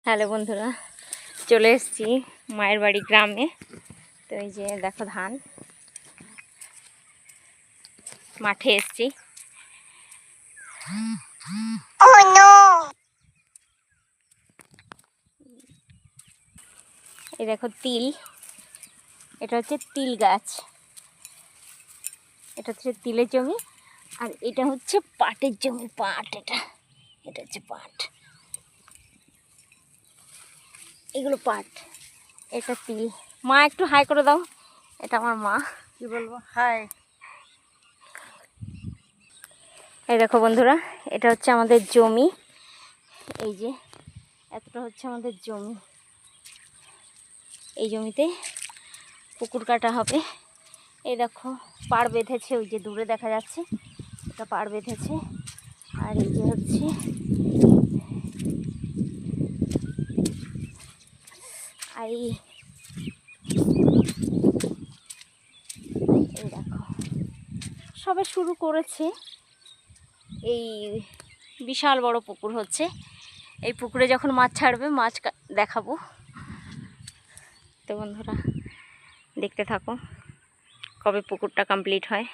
Hello বন্ধুরা, চলে এসেছি মায়ের বাড়ি গ্রামে। তো এই যে দেখো ধান মাঠে এসেছি। এই দেখো তিল, এটা হচ্ছে তিল গাছ, এটা হচ্ছে তিলের জমি। আর এটা হচ্ছে পাটের জমি, পাট। এটা হচ্ছে পাট, এগুলো পাট, এটা তিল। মা একটু হাই করে দাও, এটা আমার মা। কি বলবো, হাই। এই দেখো বন্ধুরা, এটা হচ্ছে আমাদের জমি। এই যে এতটা হচ্ছে আমাদের জমি। এই জমিতে পুকুর কাটা হবে। এই দেখো পাড় বেঁধেছে, ওই যে দূরে দেখা যাচ্ছে, এটা পাড় বেঁধেছে। আর এই যে হচ্ছে এই দেখো সবে শুরু করেছে। এই বিশাল বড় পুকুর হচ্ছে, এই পুকুরে যখন মাছ ছাড়বে মাছ দেখাবো। তো বন্ধুরা দেখতে থাকো কবে পুকুরটা কমপ্লিট হয়।